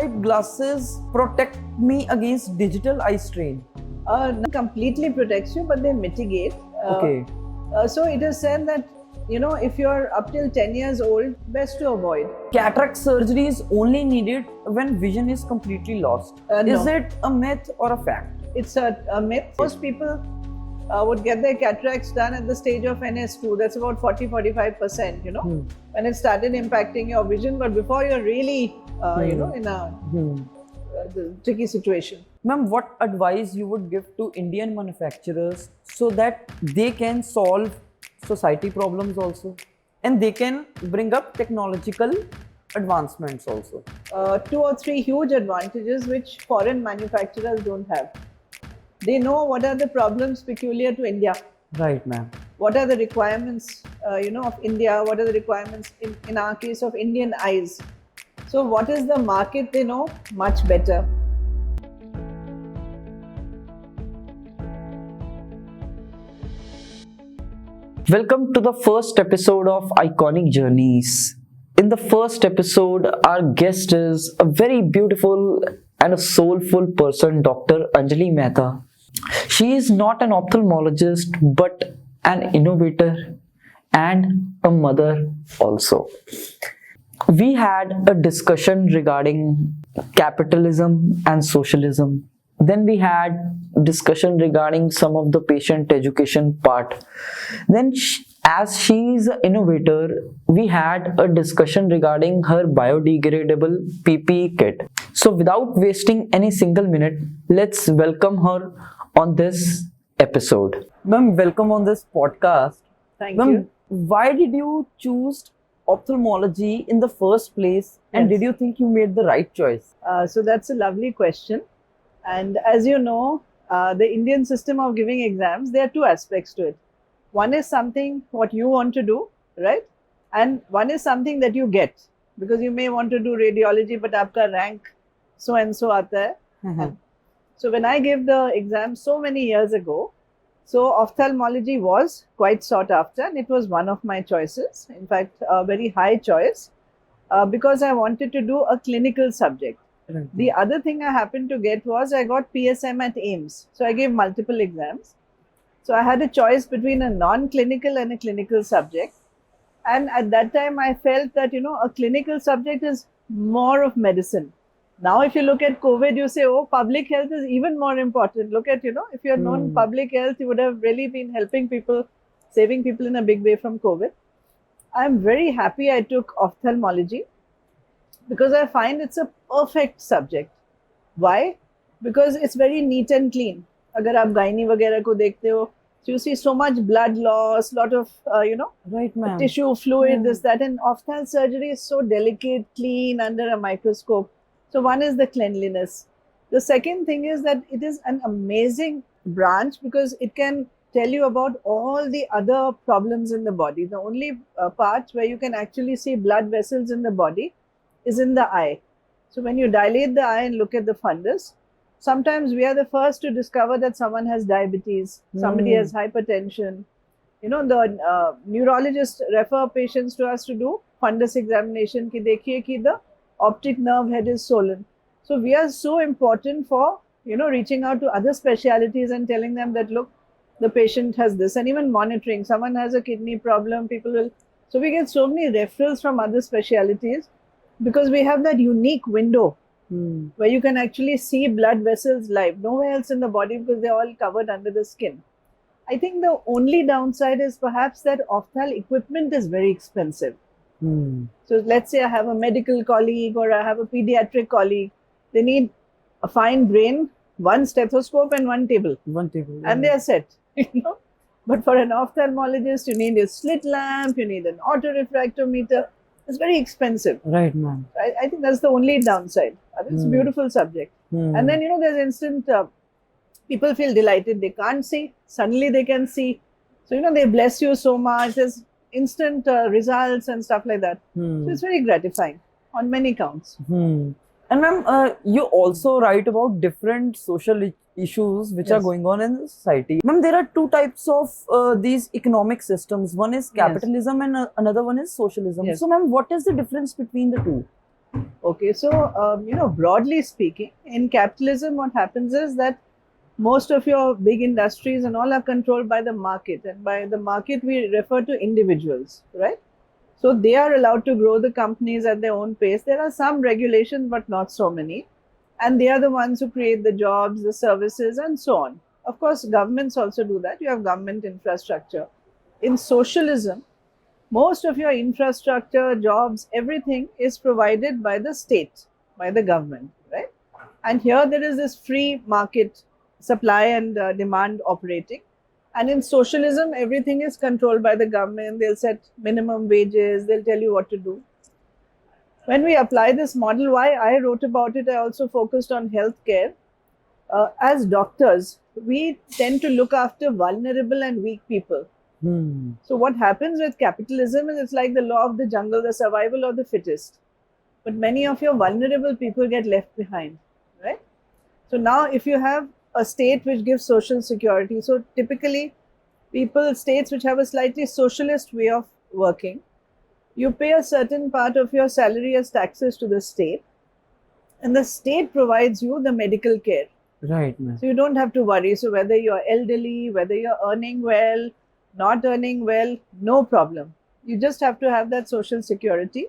bright glasses protect me against digital eye strain? Not completely protects you, but they mitigate. Okay. So it is said that, if you're up till 10 years old, best to avoid. Cataract surgery is only needed when vision is completely lost. Is No. it a myth or a fact? It's a myth. Most people would get their cataracts done at the stage of NS2. That's about 40-45%, when it started impacting your vision. But before you're really, in a tricky situation. Ma'am, what advice you would give to Indian manufacturers so that they can solve society problems also and they can bring up technological advancements also? 2 or 3 huge advantages which foreign manufacturers don't have. They know what are the problems peculiar to India. Right, ma'am. What are the requirements, of India? What are the requirements in our case of Indian eyes? So what is the market they know much better. Welcome to the first episode of EyeConic Journeys. In the first episode, our guest is a very beautiful and a soulful person, Dr. Anjali Mehta. She is not an ophthalmologist but an innovator and a mother also. We had a discussion regarding capitalism and socialism. Then we had discussion regarding some of the patient education part. Then as she is an innovator, we had a discussion regarding her biodegradable PPE kit. So without wasting any single minute, let's welcome her on this episode. Ma'am, welcome on this podcast. Thank you. Why did you choose ophthalmology in the first place, and Yes. did you think you made the right choice? So that's a lovely question. And as you know, the Indian system of giving exams, there are 2 aspects to it. One is something what you want to do, right? And one is something that you get, because you may want to do radiology, but aapka rank so and so aata hai. So when I gave the exam so many years ago, so ophthalmology was quite sought after, and it was one of my choices. In fact, a very high choice, because I wanted to do a clinical subject. The other thing I happened to get was I got PSM at AIMS. So I gave multiple exams. So I had a choice between a non-clinical and a clinical subject. And at that time, I felt that, a clinical subject is more of medicine. Now, if you look at COVID, you say, oh, public health is even more important. Look at, if you had known public health, you would have really been helping people, saving people in a big way from COVID. I'm very happy I took ophthalmology, because I find it's a perfect subject. Why? Because it's very neat and clean. Agar aap gynae वगैरह को देखते हो, you see so much blood loss, lot of, Right, ma'am. tissue fluid, this, that. And ophthalmic surgery is so delicate, clean, under a microscope. So one is the cleanliness. The second thing is that it is an amazing branch because it can tell you about all the other problems in the body. The only part where you can actually see blood vessels in the body is in the eye. So when you dilate the eye and look at the fundus, sometimes we are the first to discover that someone has diabetes, somebody has hypertension. The neurologists refer patients to us to do fundus examination ki dekhiye ki the optic nerve head is swollen. So we are so important for, reaching out to other specialities and telling them that, look, the patient has this, and even monitoring. Someone has a kidney problem, people will. So we get so many referrals from other specialities because we have that unique window where you can actually see blood vessels live. Nowhere else in the body because they're all covered under the skin. I think the only downside is perhaps that ophthalmic equipment is very expensive. So let's say I have a medical colleague or I have a pediatric colleague. They need a fine brain, 1 stethoscope and 1 table. And they are set. But for an ophthalmologist, you need a slit lamp, you need an autorefractometer. It's very expensive. Right, ma'am. I think that's the only downside. I think it's a beautiful subject. And then, there's instant, people feel delighted. They can't see. Suddenly they can see. So, they bless you so much. There's instant results and stuff like that. So it's very gratifying on many counts. And ma'am, you also write about different social issues which are going on in the society. Ma'am, there are 2 types of these economic systems. One is capitalism and another one is socialism. Yes. So ma'am, what is the difference between the 2? Okay, so broadly speaking, in capitalism, what happens is that most of your big industries and all are controlled by the market, and by the market we refer to individuals, right? So they are allowed to grow the companies at their own pace. There are some regulations, but not so many, and they are the ones who create the jobs, the services, and so on. Of course, governments also do that. You have government infrastructure. In socialism, most of your infrastructure, jobs, everything is provided by the state, by the government, right? And here there is this free market, supply and demand operating. And in socialism, everything is controlled by the government. They'll set minimum wages, they'll tell you what to do. When we apply this model, why I wrote about it, I also focused on healthcare. As doctors, we tend to look after vulnerable and weak people. So what happens with capitalism is it's like the law of the jungle, the survival of the fittest. But many of your vulnerable people get left behind, right? So now if you have a state which gives social security, so typically states which have a slightly socialist way of working, you pay a certain part of your salary as taxes to the state, and the state provides you the medical care. Right, ma'am. So you don't have to worry. So whether you're elderly, whether you're earning well, not earning well, no problem. You just have to have that social security.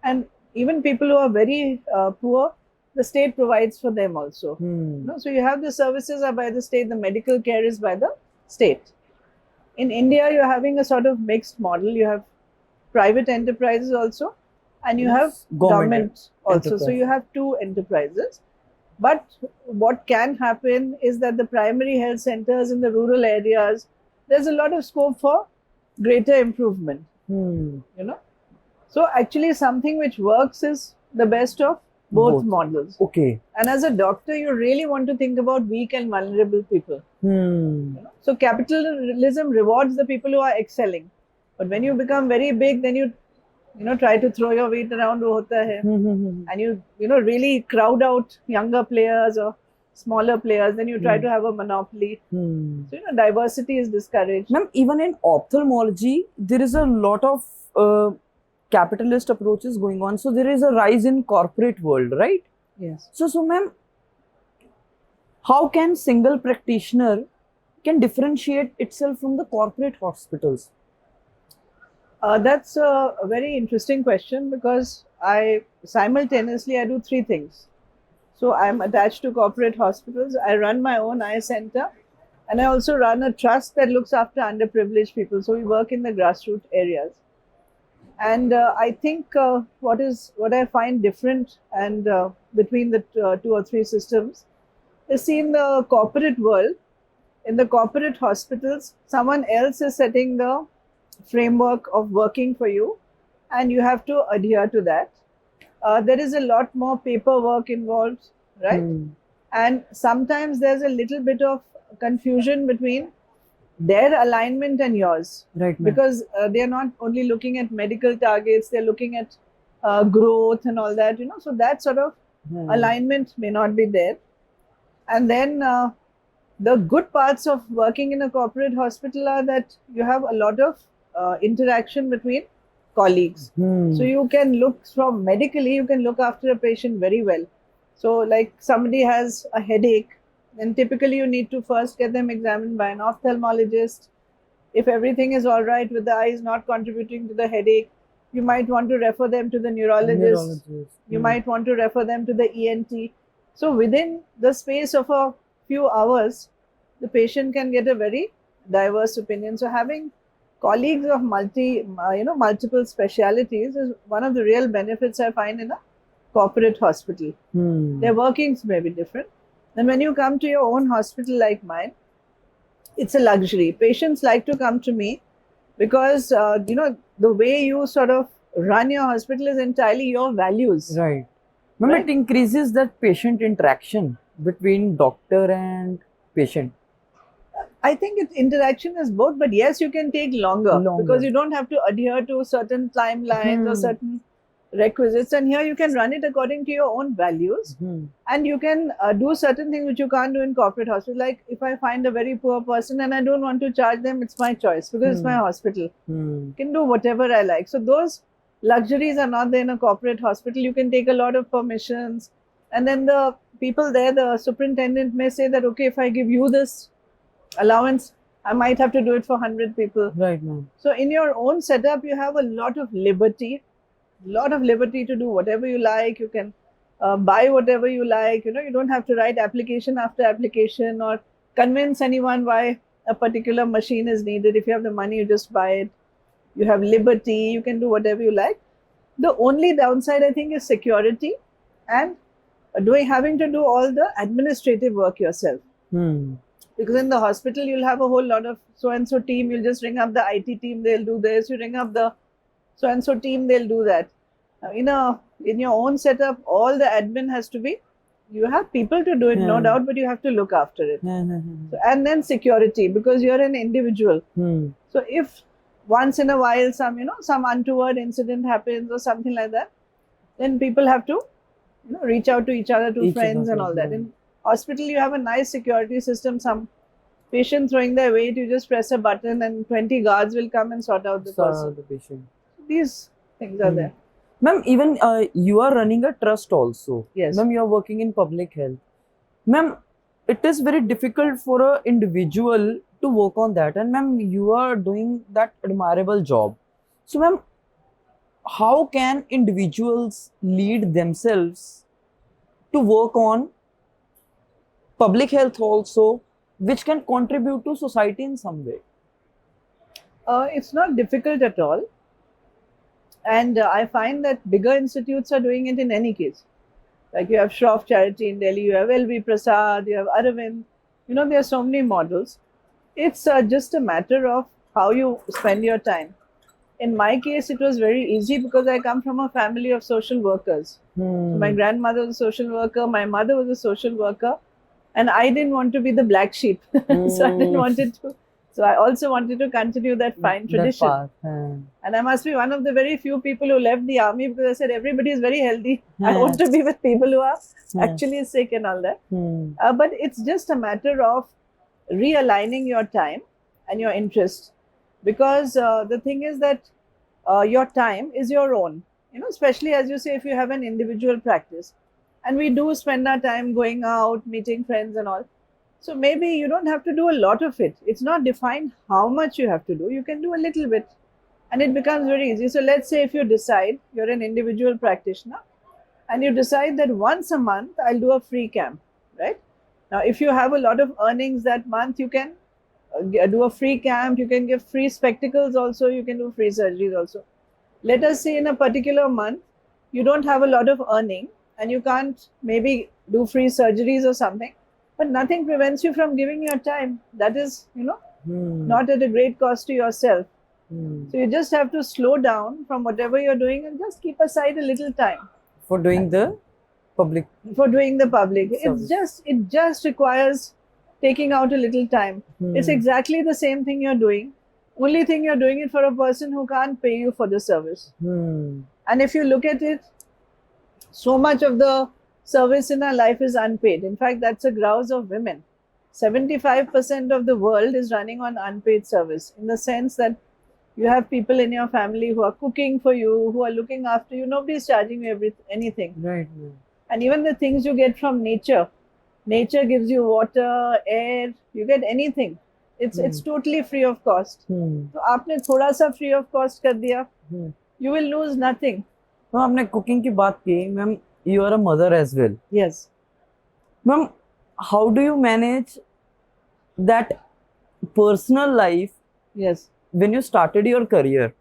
And even people who are very poor, the state provides for them also. So you have the services are by the state, the medical care is by the state. In India, you're having a sort of mixed model. You have private enterprises also, and you have government also. So you have two enterprises. But what can happen is that the primary health centers in the rural areas, there's a lot of scope for greater improvement. So actually something which works is the best of both models. Okay. And as a doctor, you really want to think about weak and vulnerable people. So capitalism rewards the people who are excelling. But when you become very big, then you try to throw your weight around wo hota hai. And you really crowd out younger players or smaller players, then you try to have a monopoly. So diversity is discouraged. Ma'am, even in ophthalmology, there is a lot of capitalist approaches going on. So there is a rise in corporate world, right? Yes. So ma'am, how can single practitioner can differentiate itself from the corporate hospitals? That's a very interesting question, because I simultaneously do three things. So I'm attached to corporate hospitals. I run my own eye center, and I also run a trust that looks after underprivileged people. So we work in the grassroots areas. And I think what I find different and between the two or three systems is, see, in the corporate world, in the corporate hospitals, someone else is setting the framework of working for you, and you have to adhere to that. There is a lot more paperwork involved, right? And sometimes there's a little bit of confusion between their alignment and yours, Right, ma'am. because they're not only looking at medical targets, they're looking at growth and all that, so that sort of alignment may not be there. And then the good parts of working in a corporate hospital are that you have a lot of interaction between colleagues. So you can medically, you can look after a patient very well. So like somebody has a headache, then typically you need to first get them examined by an ophthalmologist. If everything is all right with the eyes not contributing to the headache, you might want to refer them to the neurologist. You might want to refer them to the ENT. So within the space of a few hours, the patient can get a very diverse opinion. So having colleagues of multiple specialities is one of the real benefits I find in a corporate hospital. Their workings may be different. Then when you come to your own hospital like mine, it's a luxury. Patients like to come to me because, the way you sort of run your hospital is entirely your values. Right. Ma'am, Right. it increases that patient interaction between doctor and patient. I think interaction is both, but yes, you can take longer. Because you don't have to adhere to certain timelines or certain requisites, and here you can run it according to your own values, and you can do certain things which you can't do in corporate hospital. Like if I find a very poor person and I don't want to charge them, it's my choice because it's my hospital. Can do whatever I like. So those luxuries are not there in a corporate hospital. You can take a lot of permissions, and then the people there, the superintendent may say that, okay, if I give you this allowance, I might have to do it for 100 people. Right, ma'am. So in your own setup, you have a lot of liberty to do whatever you like. You can buy whatever you like. You don't have to write application after application or convince anyone why a particular machine is needed. If you have the money, you just buy it. You have liberty. You can do whatever you like. The only downside, I think, is security and having to do all the administrative work yourself. Because in the hospital, you'll have a whole lot of so-and-so team. You'll just ring up the IT team, they'll do this. You ring up the so-and-so team, they'll do that. In your own setup, all the admin has to be, you have people to do it, no doubt, but you have to look after it. So, and then security, because you're an individual. So if once in a while some untoward incident happens or something like that, then people have to reach out to each other, to friends and all that. In hospital, you have a nice security system. Some patient throwing their weight, you just press a button and 20 guards will come and sort out the person. The patient. These things are there. Ma'am, even you are running a trust also. Yes. Ma'am, you are working in public health. Ma'am, it is very difficult for an individual to work on that. And ma'am, you are doing that admirable job. So ma'am, how can individuals lead themselves to work on public health also, which can contribute to society in some way? It's not difficult at all. And I find that bigger institutes are doing it in any case. Like you have Shroff Charity in Delhi, you have LV Prasad, you have Aravind. There are so many models. It's just a matter of how you spend your time. In my case, it was very easy because I come from a family of social workers. So my grandmother was a social worker, my mother was a social worker, and I didn't want to be the black sheep. So I didn't want it to. So I also wanted to continue that fine tradition. And I must be one of the very few people who left the army because I said everybody is very healthy. I want to be with people who are actually sick and all that. But it's just a matter of realigning your time and your interest. Because the thing is that your time is your own. Especially as you say, if you have an individual practice. And we do spend our time going out, meeting friends and all. So maybe you don't have to do a lot of it. It's not defined how much you have to do. You can do a little bit and it becomes very easy. So let's say if you decide you're an individual practitioner and you decide that once a month I'll do a free camp, right? Now, if you have a lot of earnings that month, you can do a free camp. You can give free spectacles also. You can do free surgeries also. Let us say in a particular month, you don't have a lot of earning and you can't maybe do free surgeries or something. But nothing prevents you from giving your time. That is, not at a great cost to yourself. So you just have to slow down from whatever you're doing and just keep aside a little time. For doing the public. It just requires taking out a little time. It's exactly the same thing you're doing. Only thing you're doing it for a person who can't pay you for the service. And if you look at it, so much of the service in our life is unpaid. In fact, that's a grouse of women. 75% of the world is running on unpaid service, in the sense that you have people in your family who are cooking for you, who are looking after you. Nobody is charging you anything. Right. And even the things you get from nature. Nature gives you water, air, you get anything. It's totally free of cost. So आपने थोड़ा सा free of cost कर दिया, you will lose nothing. तो आपने cooking की बात की, ma'am. You are a mother as well. Yes. Ma'am, how do you manage that personal life? Yes. When you started your career,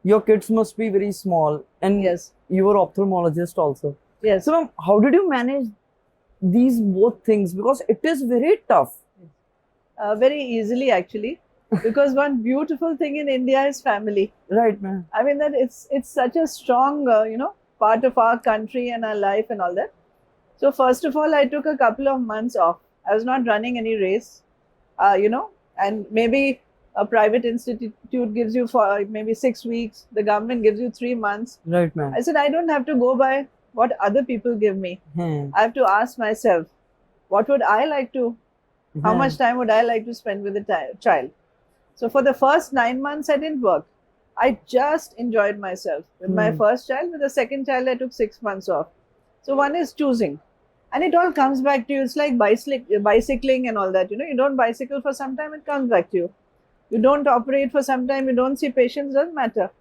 your kids must be very small and yes, you were ophthalmologist also. Yes. So ma'am, how did you manage these both things? Because it is very tough. Very easily actually. Because one beautiful thing in India is family. Right, ma'am. I mean that it's such a strong, part of our country and our life and all that. So first of all, I took a couple of months off. I was not running any race, and maybe a private institute gives you for maybe 6 weeks. The government gives you 3 months. Right, ma'am. I said, I don't have to go by what other people give me. I have to ask myself, what would I like to, how much time would I like to spend with a child? So for the first 9 months, I didn't work. I just enjoyed myself with my first child. With the second child, I took 6 months off. So one is choosing. And it all comes back to you. It's like bicycling and all that. You don't bicycle for some time, it comes back to you. You don't operate for some time, you don't see patients, doesn't matter.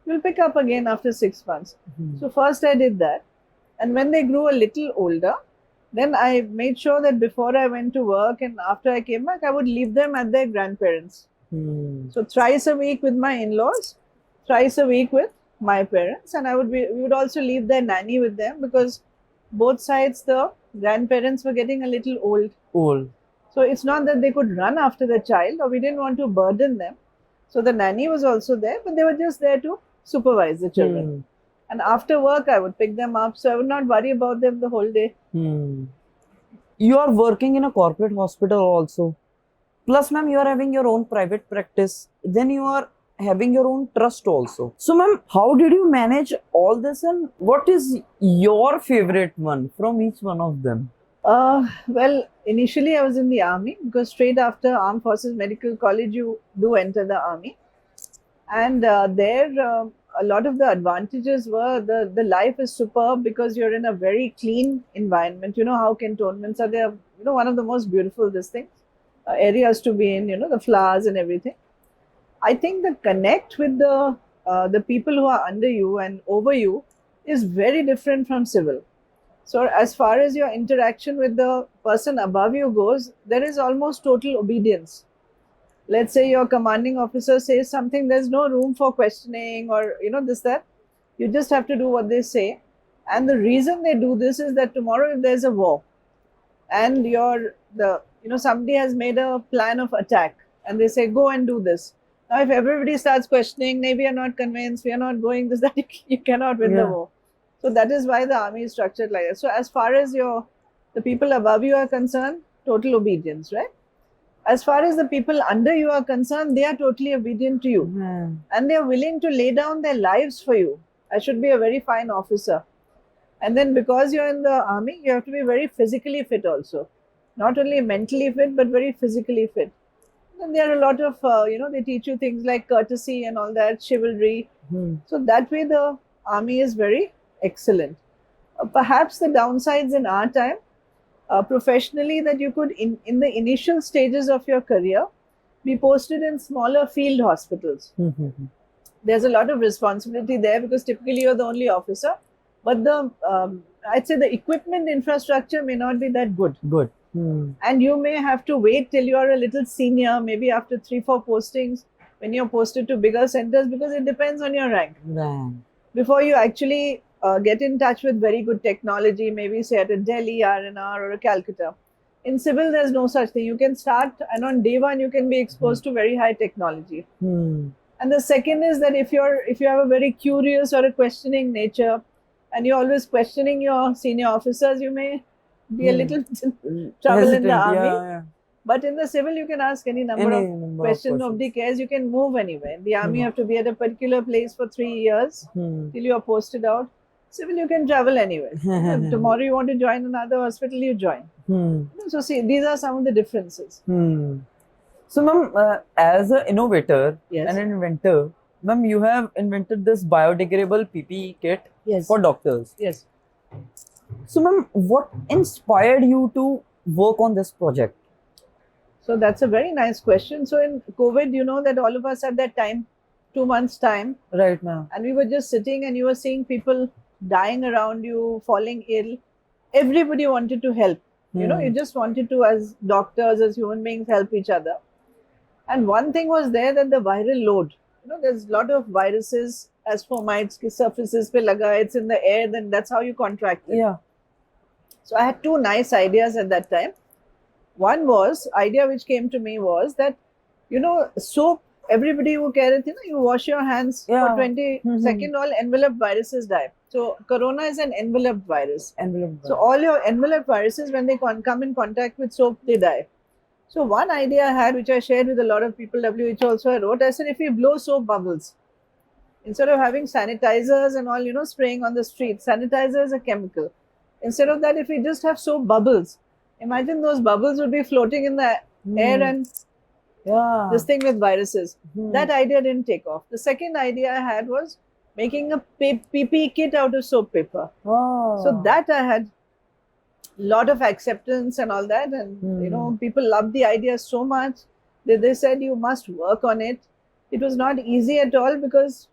You'll pick up again after 6 months. So first I did that. And when they grew a little older, then I made sure that before I went to work and after I came back, I would leave them at their grandparents. So thrice a week with my in-laws, thrice a week with my parents, and we would also leave their nanny with them because both sides the grandparents were getting a little old. So it's not that they could run after the child, or we didn't want to burden them. So the nanny was also there, but they were just there to supervise the children. And after work, I would pick them up, so I would not worry about them the whole day. You are working in a corporate hospital also. Plus, ma'am, you are having your own private practice. Then you are having your own trust also. So, ma'am, how did you manage all this, and what is your favorite one from each one of them? Well, initially I was in the army because straight after Armed Forces Medical College, you do enter the army. And there, a lot of the advantages were the life is superb because you're in a very clean environment. You know how cantonments are there, one of the most beautiful areas to be in, the flowers and everything. I think the connect with the people who are under you and over you is very different from civil. So as far as your interaction with the person above you goes, there is almost total obedience. Let's say your commanding officer says something, there's no room for questioning or, this, that. You just have to do what they say. And the reason they do this is that tomorrow if there's a war and somebody has made a plan of attack and they say, go and do this. Now, if everybody starts questioning, maybe we are not convinced, we are not going this, that, you cannot win the war. So that is why the army is structured like that. So as far as the people above you are concerned, total obedience, right? As far as the people under you are concerned, they are totally obedient to you. And they are willing to lay down their lives for you. I should be a very fine officer. And then because you're in the army, you have to be very physically fit also. Not only mentally fit, but very physically fit. And there are a lot of, they teach you things like courtesy and all that, chivalry. So that way the army is very excellent. Perhaps the downsides in our time, professionally, that you could, in the initial stages of your career, be posted in smaller field hospitals. There's a lot of responsibility there because typically you're the only officer. But I'd say the equipment infrastructure may not be that good. And you may have to wait till you're a little senior, maybe after 3-4 postings, when you're posted to bigger centers, because it depends on your rank. Before you actually get in touch with very good technology, maybe say at a Delhi, RNR or a Calcutta. In civil, there's no such thing. You can start and on day one, you can be exposed to very high technology. And the second is that if you have a very curious or a questioning nature and you're always questioning your senior officers, you may be a little trouble in the army. But in the civil, you can ask any number of questions. Nobody cares. You can move anywhere. In the army, you have to be at a particular place for 3 years till you are posted out. Civil, you can travel anywhere. If tomorrow you want to join another hospital, you join. So see, these are some of the differences. So, ma'am, as an innovator and an inventor, ma'am, you have invented this biodegradable PPE kit for doctors. So, ma'am, what inspired you to work on this project? So that's a very nice question. So in COVID, you know that all of us had that time, 2 months time. Right, ma'am. And we were just sitting and you were seeing people dying around you, falling ill. Everybody wanted to help. You just wanted to, as doctors, as human beings, help each other. And one thing was there, that the viral load. There's a lot of viruses, as fomites, surfaces pe laga, it's in the air, then that's how you contract it. So I had 2 nice ideas at that time. One idea which came to me was that, soap, everybody who carries, you wash your hands for 20 seconds, all enveloped viruses die. So corona is an enveloped virus. So all your enveloped viruses, when they come in contact with soap, they die. So one idea I had, which I shared with a lot of people, WHO also I wrote, I said, if we blow soap bubbles, instead of having sanitizers and all, spraying on the street, sanitizer is a chemical. Instead of that, if we just have soap bubbles, imagine those bubbles would be floating in the air and Yeah. This thing with viruses. Hmm. That idea didn't take off. The second idea I had was making a PPE kit out of soap paper. Oh. So that I had lot of acceptance and all that, and you know, people loved the idea so much that they said you must work on it. It was not easy at all because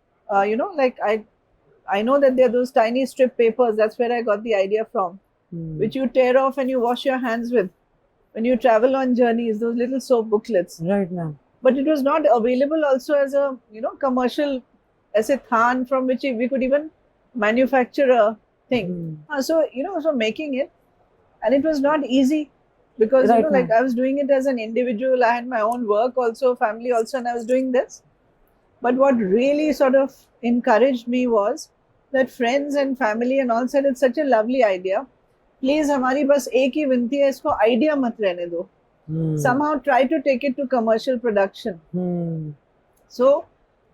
you know, like I know that there are those tiny strip papers. That's where I got the idea from, which you tear off and you wash your hands with when you travel on journeys. Those little soap booklets. Right, ma'am. But it was not available also as a, you know, commercial, as a than from which we could even manufacture a thing. So you know, so making it, and it was not easy because Right, you know, like ma'am. I was doing it as an individual. I had my own work also, family also, and I was doing this. But what really sort of encouraged me was that friends and family and all said it's such a lovely idea. Please, हमारी बस एक ही विनती है, इसको idea मत रहने दो. Somehow try to take it to commercial production. So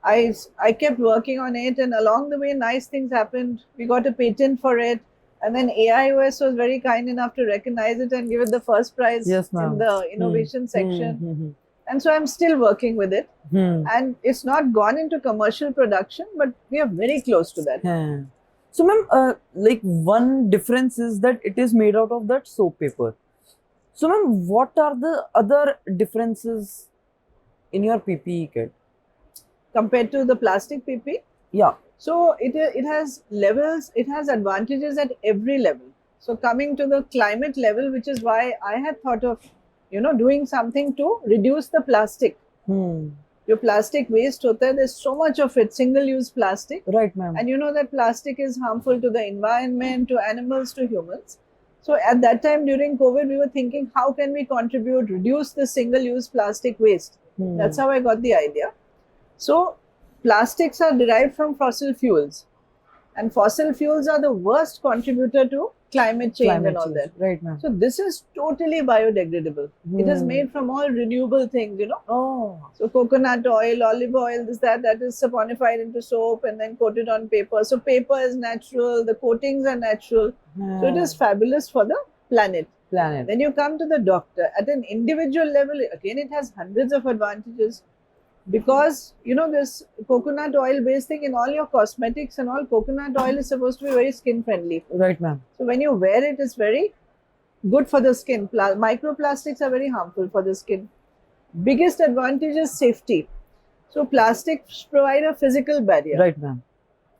I kept working on it, and along the way nice things happened. We got a patent for it, and then AIOS was very kind enough to recognize it and give it the first prize Yes, ma'am. in the innovation section. And so I'm still working with it, and it's not gone into commercial production, but we are very close to that. Yeah. So, ma'am, like one difference is that it is made out of that soap paper. So, ma'am, what are the other differences in your PPE kit? Compared to the plastic PP, Yeah. so it has levels, it has advantages at every level. So coming to the climate level, which is why I had thought of, you know, doing something to reduce the plastic. Your plastic waste hota hai, there's so much of it, single-use plastic. Right, ma'am. And you know that plastic is harmful to the environment, to animals, to humans. So at that time during COVID, we were thinking, how can we contribute, reduce the single-use plastic waste? That's how I got the idea. So plastics are derived from fossil fuels, and fossil fuels are the worst contributor to climate change and all that. Right, ma'am. So this is totally biodegradable. It is made from all renewable things, you know. Oh. So coconut oil, olive oil, this, that is saponified into soap and then coated on paper. So paper is natural, the coatings are natural. So it is fabulous for the planet. Then you come to the doctor. At an individual level, again, it has hundreds of advantages. Because, you know, this coconut oil based thing in all your cosmetics and all, coconut oil is supposed to be very skin friendly. Right, ma'am. So when you wear it, it's very good for the skin. Microplastics are very harmful for the skin. Biggest advantage is safety. So plastics provide a physical barrier. Right, ma'am.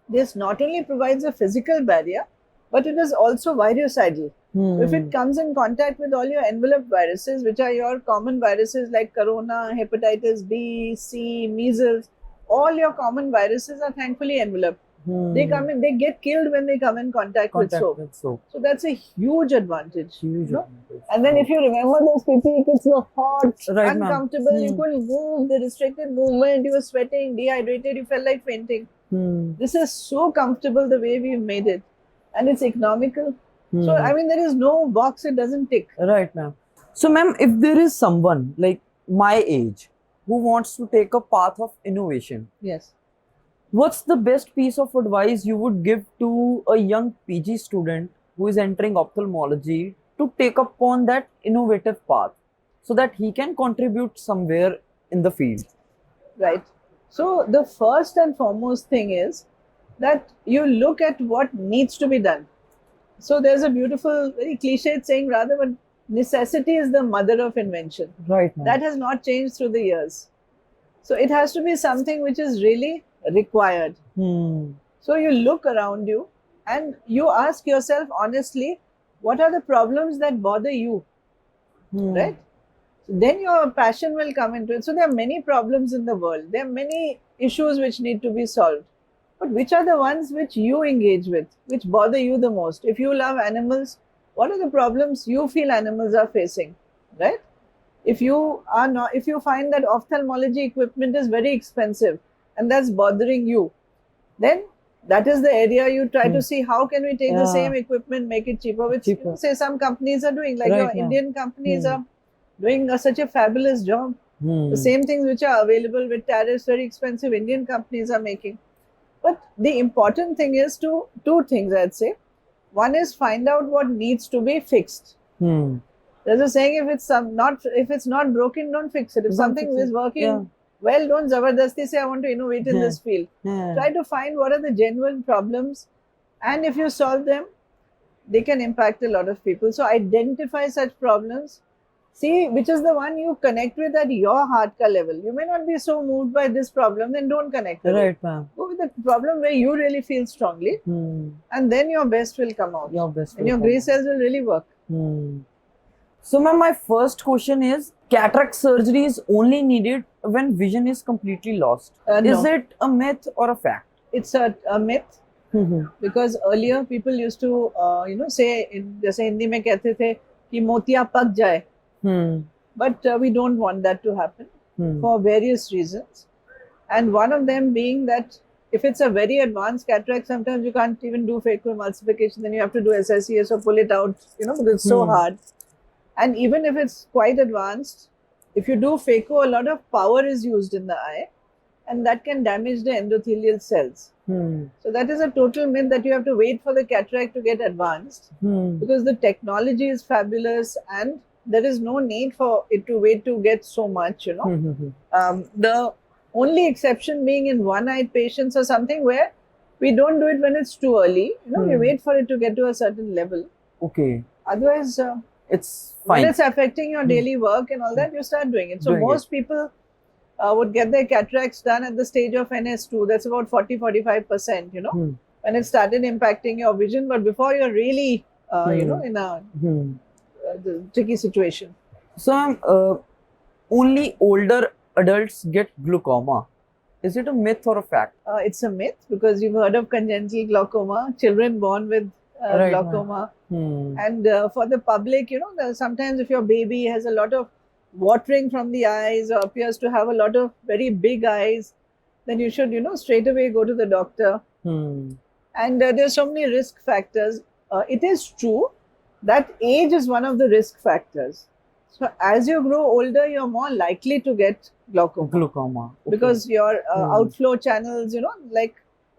This not only provides a physical barrier, but it is also virucidal. If it comes in contact with all your envelope viruses, which are your common viruses like corona, hepatitis B, C, measles, all your common viruses are thankfully enveloped. They come in, they get killed when they come in contact with soap. So that's a huge advantage. And then if you remember, those PPE kits were hot, Right, uncomfortable, you couldn't move, the restricted movement, you were sweating, dehydrated, you felt like fainting. This is so comfortable the way we've made it, and it's economical. So, I mean, there is no box it doesn't tick. Right, ma'am. So, ma'am, if there is someone like my age who wants to take a path of innovation, Yes. what's the best piece of advice you would give to a young PG student who is entering ophthalmology to take upon that innovative path so that he can contribute somewhere in the field? Right. So, the first and foremost thing is that you look at what needs to be done. So, there's a beautiful, very cliched saying rather, but necessity is the mother of invention. Right, ma'am. That has not changed through the years. So, it has to be something which is really required. So, you look around you and you ask yourself honestly, what are the problems that bother you? Right? Then your passion will come into it. So, there are many problems in the world. There are many issues which need to be solved. But which are the ones which you engage with, which bother you the most? If you love animals, what are the problems you feel animals are facing, right? If you find that ophthalmology equipment is very expensive and that's bothering you, then that is the area you try to see how can we take the same equipment, make it cheaper, which you know, say some companies are doing, like your Indian companies are doing such a fabulous job. The same things which are available with tariffs, very expensive, Indian companies are making. But the important thing is two things, I'd say. One is find out what needs to be fixed. There's a saying: if it's not broken, don't fix it. If Don't something fix is it. working Yeah. well, don't zabardasti say I want to innovate in Yeah. this field. Yeah. Try to find what are the genuine problems, and if you solve them, they can impact a lot of people. So identify such problems. See which is the one you connect with at your heart ka level. You may not be so moved by this problem, then don't connect with it. Right, ma'am. Go with the problem where you really feel strongly, and then your best will come out. Your best. And your grey cells will really work. So, ma'am, my first question is: cataract surgery is only needed when vision is completely lost. No. Is it a myth or a fact? It's a myth. Because earlier people used to say जैसे हिंदी में कहते थे कि मोतिया पक जाए, but we don't want that to happen for various reasons, and one of them being that if it's a very advanced cataract, sometimes you can't even do phacoemulsification, then you have to do SSES or pull it out, because it's so hard. And even if it's quite advanced, if you do phaco, a lot of power is used in the eye, and that can damage the endothelial cells. So that is a total myth that you have to wait for the cataract to get advanced, because the technology is fabulous and there is no need for it to wait to get so much, The only exception being in one-eyed patients or something where we don't do it when it's too early. We wait for it to get to a certain level. Okay. Otherwise, It's fine. when it's affecting your daily work and all that, you start doing it. So Doing most people would get their cataracts done at the stage of NS2. That's about 40-45%, when it started impacting your vision. But before you're really, in a tricky situation. So, only older adults get glaucoma. Is it a myth or a fact? It's a myth because you've heard of congenital glaucoma, children born with Right, glaucoma. And for the public, sometimes if your baby has a lot of watering from the eyes or appears to have a lot of very big eyes, then you should, straight away go to the doctor. And there's so many risk factors. It is true that age is one of the risk factors. So as you grow older, you're more likely to get glaucoma. Okay. Because your outflow channels, like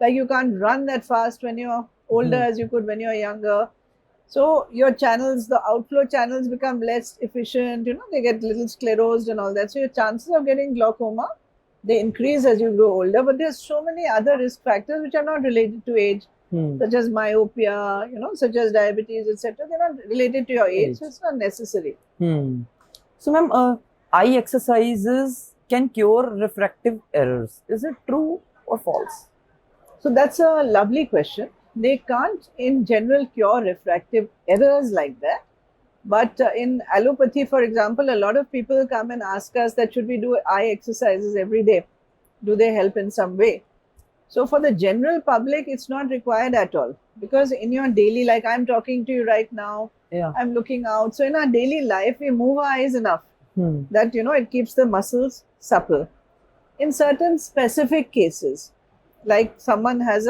you can't run that fast when you're older as you could when you're younger. So your channels, the outflow channels become less efficient, they get little sclerosed and all that. So your chances of getting glaucoma, they increase as you grow older. But there's so many other risk factors which are not related to age, such as myopia, such as diabetes, etc. They're not related to your age, so it's not necessary. So, ma'am, eye exercises can cure refractive errors. Is it true or false? So that's a lovely question. They can't in general cure refractive errors like that. But in allopathy, for example, a lot of people come and ask us that should we do eye exercises every day? Do they help in some way? So for the general public, it's not required at all. Because in your daily, like I'm talking to you right now, I'm looking out. So in our daily life, we move our eyes enough that, it keeps the muscles supple. In certain specific cases, like someone has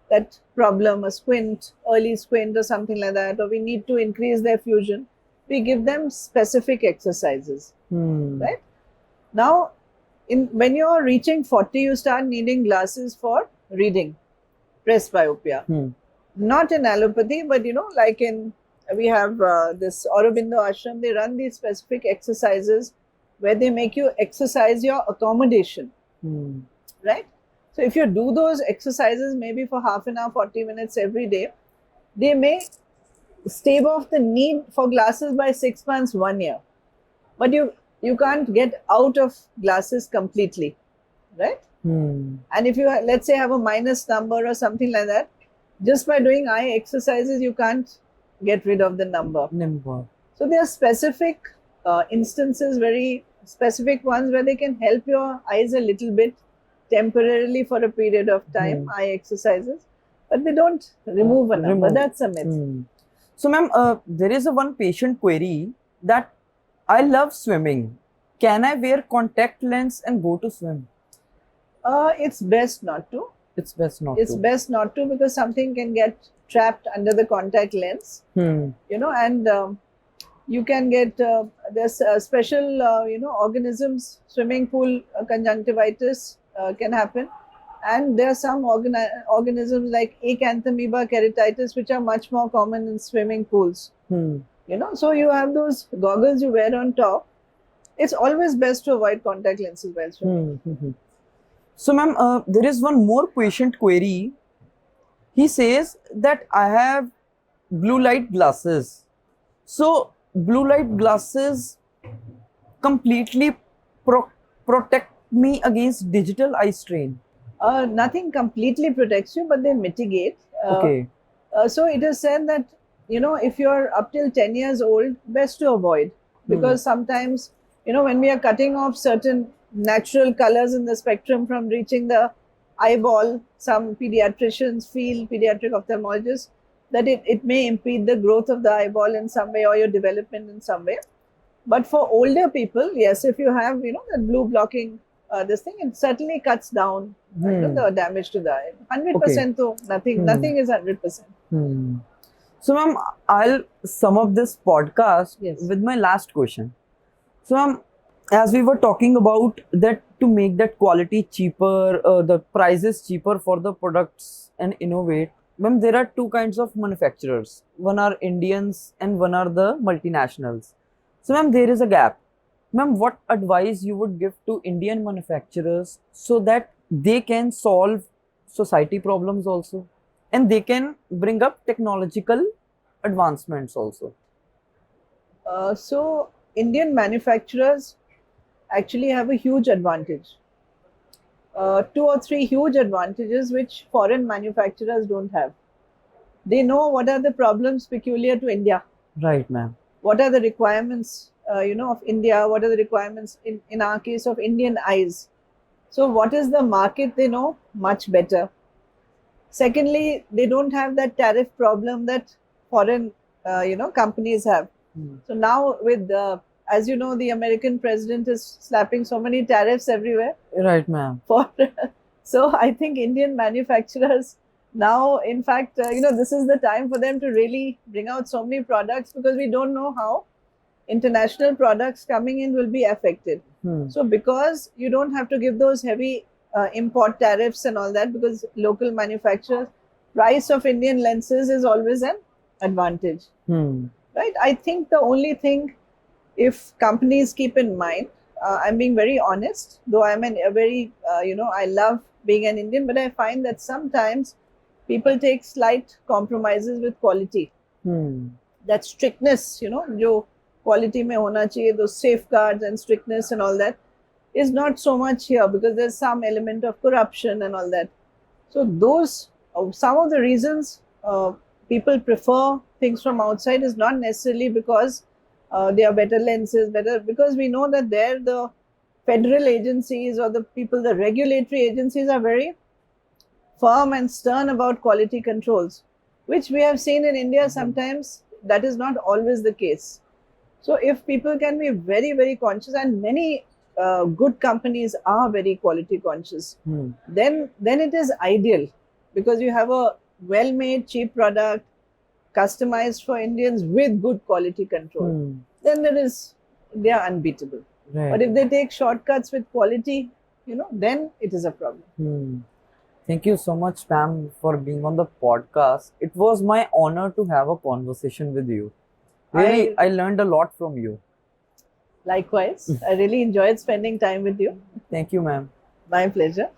that problem, a squint, early squint or something like that, or we need to increase their fusion, we give them specific exercises, right? Now, when you're reaching 40, you start needing glasses for reading, presbyopia. Not in allopathy, but like we have this Aurobindo ashram, they run these specific exercises where they make you exercise your accommodation, right? So if you do those exercises maybe for half an hour, 40 minutes every day, they may stave off the need for glasses by 6 months, 1 year. But you can't get out of glasses completely, right? And if you, let's say, have a minus number or something like that, just by doing eye exercises, you can't get rid of the number. So there are specific instances, very specific ones where they can help your eyes a little bit temporarily for a period of time, eye exercises, but they don't remove a number. That's a myth. So, ma'am, there is one patient query that I love swimming. Can I wear contact lens and go to swim? It's best not to. It's best not It's to. best not to because something can get trapped under the contact lens, and you can get there's special organisms, swimming pool conjunctivitis can happen, and there are some organisms like acanthamoeba keratitis which are much more common in swimming pools. So you have those goggles you wear on top. It's always best to avoid contact lenses while swimming. So, ma'am, there is one more patient query. He says that I have blue light glasses. So, blue light glasses completely protect me against digital eye strain. Nothing completely protects you, but they mitigate. Okay. So it is said that, if you're up till 10 years old, best to avoid, because sometimes, when we are cutting off certain natural colors in the spectrum from reaching the eyeball, some pediatricians feel, pediatric ophthalmologists, that it may impede the growth of the eyeball in some way or your development in some way. But for older people, yes, if you have, that blue blocking this thing, it certainly cuts down the damage to the eye. 100% though, nothing is 100%. So, ma'am, I'll sum up this podcast Yes. with my last question. So, ma'am, as we were talking about that to make that quality cheaper, the prices cheaper for the products and innovate, ma'am, there are two kinds of manufacturers. One are Indians and one are the multinationals. So, ma'am, there is a gap. Ma'am, what advice you would give to Indian manufacturers so that they can solve society problems also, and they can bring up technological advancements also? So Indian manufacturers actually have a huge advantage. Two or three huge advantages which foreign manufacturers don't have. They know what are the problems peculiar to India. Right, ma'am. What are the requirements, of India? What are the requirements in our case of Indian eyes? So what is the market? They know much better. Secondly, they don't have that tariff problem that foreign, companies have. So now with as you know, the American president is slapping so many tariffs everywhere. Right, ma'am. So I think Indian manufacturers now, in fact, this is the time for them to really bring out so many products, because we don't know how international products coming in will be affected. So because you don't have to give those heavy import tariffs and all that, because local manufacturers, price of Indian lenses is always an advantage. Right? I think the only thing, if companies keep in mind, I'm being very honest, though I'm a very, I love being an Indian, but I find that sometimes people take slight compromises with quality. That strictness, jo quality mein hona chahiye, those safeguards and strictness and all that is not so much here, because there's some element of corruption and all that. So those, some of the reasons people prefer things from outside is not necessarily because they are better lenses, because we know that there the federal agencies or the people, the regulatory agencies are very firm and stern about quality controls, which we have seen in India sometimes that is not always the case. So if people can be very, very conscious, and many good companies are very quality conscious, then it is ideal, because you have a well-made, cheap product customized for Indians with good quality control. Then they are unbeatable. Right. But if they take shortcuts with quality, then it is a problem. Thank you so much, Pam, for being on the podcast. It was my honor to have a conversation with you. Really, I learned a lot from you. Likewise, I really enjoyed spending time with you. Thank you, ma'am. My pleasure.